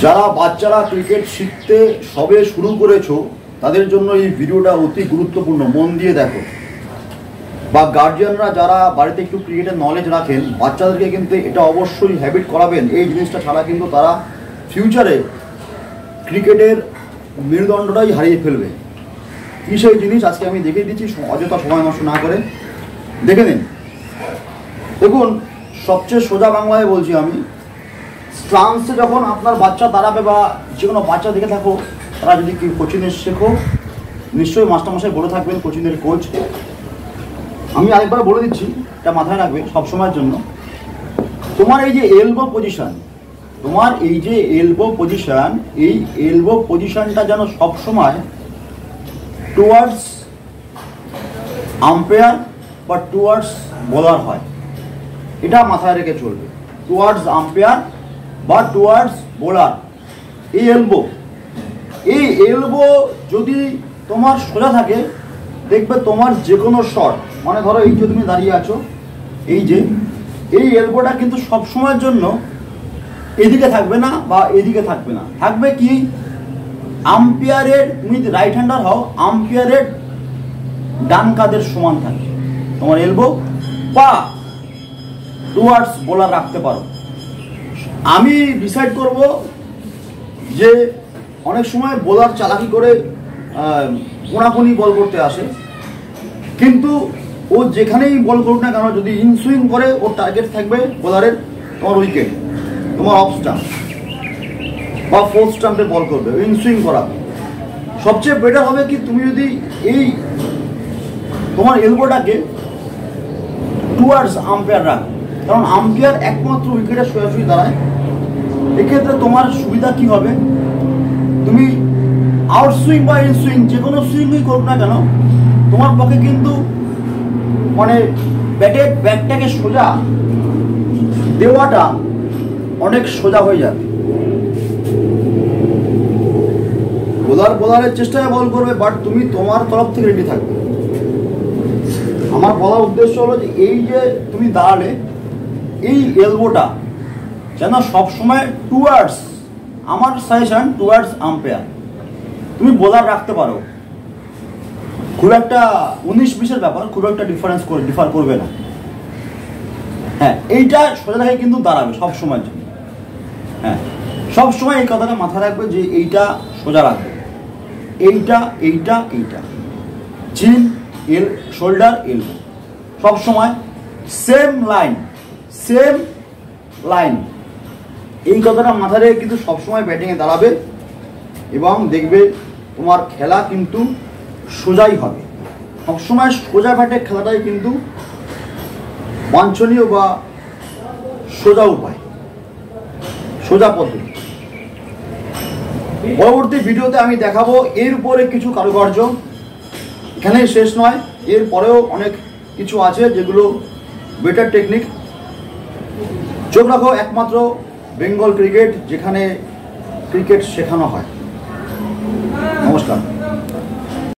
যারা বাচ্চারা ক্রিকেট শিখতে সবে শুরু করেছো তাদের জন্য এই ভিডিওটা অতি গুরুত্বপূর্ণ, মন দিয়ে দেখো। বা গার্জিয়ানরা যারা বাড়িতে একটু ক্রিকেটের নলেজ রাখেন, বাচ্চাদেরকে কিন্তু এটা অবশ্যই হ্যাবিট করাবেন। এই জিনিসটা ছাড়া কিন্তু তারা ফিউচারে ক্রিকেটের মেরুদণ্ডটাই হারিয়ে ফেলবে। কী সেই জিনিস আজকে আমি দেখিয়ে দিচ্ছি, অযথা সময় নষ্ট না করে দেখে নিন। দেখুন, সবচেয়ে সোজা বাংলায় বলছি আমি, স্টান্সে যখন আপনার বাচ্চা দাঁড়াবে বা যে কোনো বাচ্চা দেখে থাকো, তারা যদি কোচিংয়ের শেখো, নিশ্চয়ই মাস্টারমশাই বলে থাকবেন, কোচিংয়ের কোচ। আমি আরেকবার বলে দিচ্ছি, এটা মাথায় রাখবে সবসময়ের জন্য। তোমার এই যে এলবো পজিশন, এই এলবো পজিশনটা যেন সবসময় টুয়ার্ডস আম্পায়ার বা টুয়ার্ডস বোলার হয়, এটা মাথায় রেখে চলবে। টুয়ার্ডস আম্পায়ার বা টুয়ার্ডস বোলার। এই এলবো যদি তোমার সোজা থাকে, দেখবে তোমার যে কোনো শট, মানে ধরো এই যে তুমি দাঁড়িয়ে আছো, এই এলবোটা কিন্তু সবসময়ের জন্য এদিকে থাকবে না বা এদিকে থাকবে না, থাকবে কি আম্পায়ারের, তুমি রাইট হ্যান্ডার হও, আম্পায়ারের ডান কাঁধের সমান থাকে তোমার এলবো, বা টুয়ার্ডস বোলার রাখতে পারো। আমি ডিসাইড করব যে অনেক সময় বোলার চালাকি করে কোনাকুনি বল করতে আসে, কিন্তু ও যেখানেই বল করুক না কেন, যদি ইনসুইং করে, ওর টার্গেট থাকবে বোলারের তোমার উইকেট, তোমার অফ স্টাম্প বা ফোর্থ স্টাম্পে বল করবে, ইনসুইং করা। সবচেয়ে বেটার হবে কি, তুমি যদি এই তোমার এলবোটাকে টুয়ার্ডস আম্পায়ার রাখো, কারণ আম্পায়ার একমাত্র উইকেটে সোজাসুজি দাঁড়ায়। এক্ষেত্রে তোমার সুবিধা কি হবে, তুমি আউট সুইং বা ইন সুইং যে কোনো সুইংই করুক না কেন, তোমার পক্ষে কিন্তু মানে ব্যাটের ব্যাটটাকে সোজা দেওয়াটা অনেক সোজা হয়ে যাবে। বোলারের চেষ্টায় বল করবে, বাট তুমি তোমার তরফ থেকে রেডি থাকবে। আমার বলার উদ্দেশ্য হলো যে এই যে তুমি দাঁড়ালে, এই এলবোটা যেন সবসময় টুয়ার্ডস, আমার সাজেশন টুয়ার্ডস আম্পায়ার। তুমি বোলার রাখতে পারো, খুব একটা 19-20-এর ব্যাপার, খুব একটা ডিফার করবে না। হ্যাঁ, এইটা সোজা জায়গায় কিন্তু দাঁড়াবে সবসময়ের জন্য। হ্যাঁ, সবসময় এই কথাটা মাথায় রাখবে যে এইটা সোজা রাখবে, এইটা চিন, শোল্ডার, এলবো সবসময় সেম লাইন। এই কথাটা মাথায় রেখে কিন্তু সবসময় ব্যাটিংয়ে দাঁড়াবে এবং দেখবে তোমার খেলা কিন্তু সোজাই হবে। সবসময় সোজা ব্যাটে খেলাটাই কিন্তু বাঞ্ছনীয় বা সোজা উপায়, সোজা পদ্ধতি। পরবর্তী ভিডিওতে আমি দেখাবো এর উপরে কিছু কারুকার্য। এখানে শেষ নয়, এর পরেও অনেক কিছু আছে যেগুলো বেটার টেকনিক। চোখ রাখো একমাত্র বেঙ্গল ক্রিকেট, যেখানে ক্রিকেট শেখানো হয়। নমস্কার।